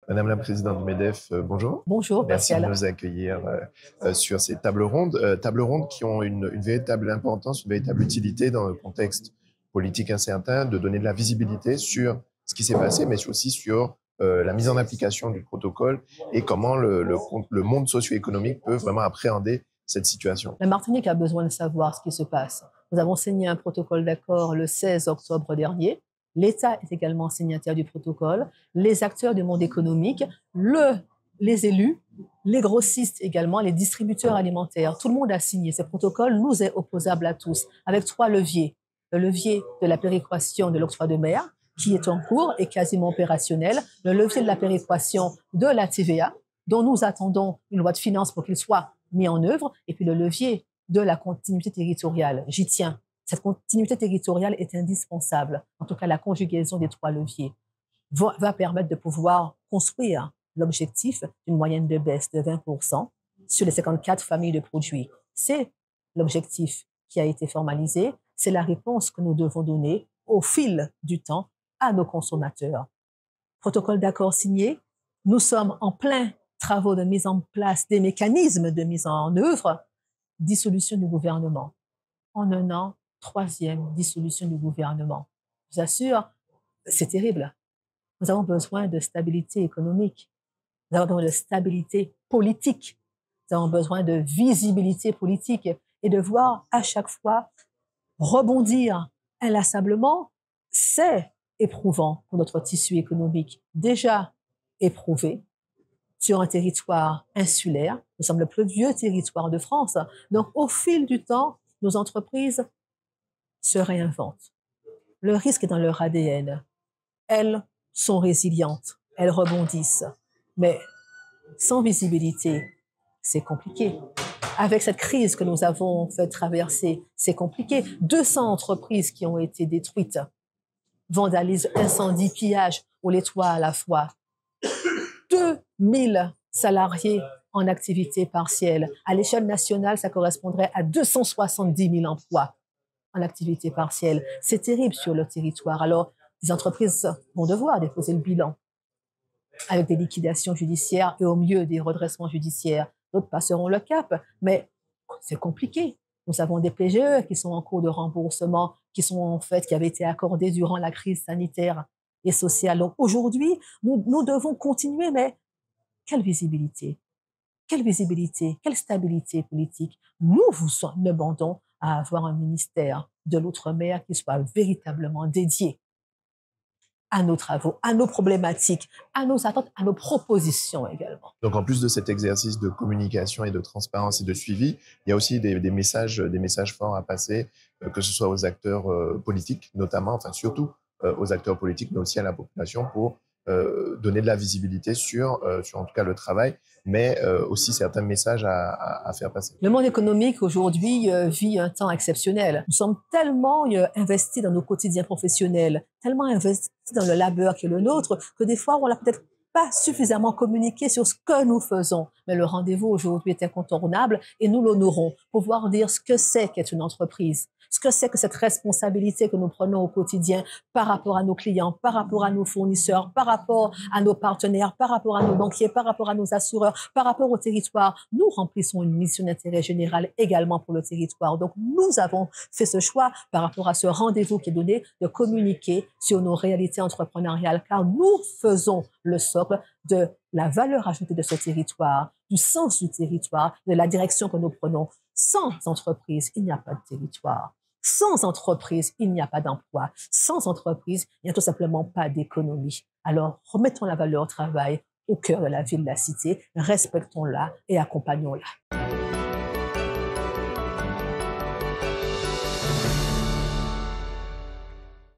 Madame la présidente du MEDEF, bonjour. Bonjour, Merci de Pascal. nous accueillir sur ces tables rondes qui ont une véritable importance, une véritable utilité dans le contexte politique incertain, de donner de la visibilité sur ce qui s'est passé, mais aussi sur la mise en application du protocole et comment le monde socio-économique peut vraiment appréhender cette situation. La Martinique a besoin de savoir ce qui se passe. Nous avons signé un protocole d'accord le 16 octobre dernier. L'État est également signataire du protocole. Les acteurs du monde économique, les élus, les grossistes également, les distributeurs alimentaires, tout le monde a signé. Ce protocole nous est opposable à tous, avec 3 leviers. Le levier de la péréquation de l'octroi de mer, qui est en cours et quasiment opérationnel. Le levier de la péréquation de la TVA, dont nous attendons une loi de finances pour qu'il soit mis en œuvre, et puis le levier de la continuité territoriale. J'y tiens. Cette continuité territoriale est indispensable. En tout cas, la conjugaison des 3 leviers va permettre de pouvoir construire l'objectif d'une moyenne de baisse de 20% sur les 54 familles de produits. C'est l'objectif qui a été formalisé. C'est la réponse que nous devons donner au fil du temps à nos consommateurs. Protocole d'accord signé. Nous sommes en plein travaux de mise en place des mécanismes de mise en œuvre. Dissolution du gouvernement. En un an, 3e dissolution du gouvernement. Je vous assure, c'est terrible. Nous avons besoin de stabilité économique. Nous avons besoin de stabilité politique. Nous avons besoin de visibilité politique et de voir à chaque fois rebondir inlassablement. C'est éprouvant pour notre tissu économique, déjà éprouvé sur un territoire insulaire. Nous sommes le plus vieux territoire de France. Donc, au fil du temps, nos entreprises se réinventent. Le risque est dans leur ADN. Elles sont résilientes, elles rebondissent. Mais sans visibilité, c'est compliqué. Avec cette crise que nous avons fait traverser, c'est compliqué. 200 entreprises qui ont été détruites, vandalisme, incendie, pillage, on les toit à la fois. 2000 salariés en activité partielle. À l'échelle nationale, ça correspondrait à 270 000 emplois en activité partielle. C'est terrible sur le territoire. Alors, les entreprises vont devoir déposer le bilan avec des liquidations judiciaires et au mieux des redressements judiciaires. D'autres passeront le cap, mais c'est compliqué. Nous avons des PGE qui sont en cours de remboursement, qui avaient été accordés durant la crise sanitaire et sociale. Donc aujourd'hui, nous devons continuer, mais quelle visibilité? Quelle visibilité? Quelle stabilité politique? Nous vous demandons à avoir un ministère de l'Outre-mer qui soit véritablement dédié à nos travaux, à nos problématiques, à nos attentes, à nos propositions également. Donc, en plus de cet exercice de communication et de transparence et de suivi, il y a aussi des messages forts à passer, que ce soit aux acteurs politiques, notamment, enfin surtout aux acteurs politiques, mais aussi à la population pour donner de la visibilité sur en tout cas le travail, mais aussi certains messages à faire passer. Le monde économique aujourd'hui vit un temps exceptionnel. Nous sommes tellement investis dans nos quotidiens professionnels, tellement investis dans le labeur qui est le nôtre, que des fois, on n'a peut-être pas suffisamment communiqué sur ce que nous faisons. Mais le rendez-vous aujourd'hui est incontournable et nous l'honorons. Pouvoir dire ce que c'est qu'être une entreprise, ce que c'est que cette responsabilité que nous prenons au quotidien par rapport à nos clients, par rapport à nos fournisseurs, par rapport à nos partenaires, par rapport à nos banquiers, par rapport à nos assureurs, par rapport au territoire. Nous remplissons une mission d'intérêt général également pour le territoire. Donc, nous avons fait ce choix par rapport à ce rendez-vous qui est donné de communiquer sur nos réalités entrepreneuriales, car nous faisons le socle de la valeur ajoutée de ce territoire, du sens du territoire, de la direction que nous prenons. Sans entreprise, il n'y a pas de territoire. Sans entreprise, il n'y a pas d'emploi. Sans entreprise, il n'y a tout simplement pas d'économie. Alors, remettons la valeur au travail au cœur de la ville, de la cité, respectons-la et accompagnons-la.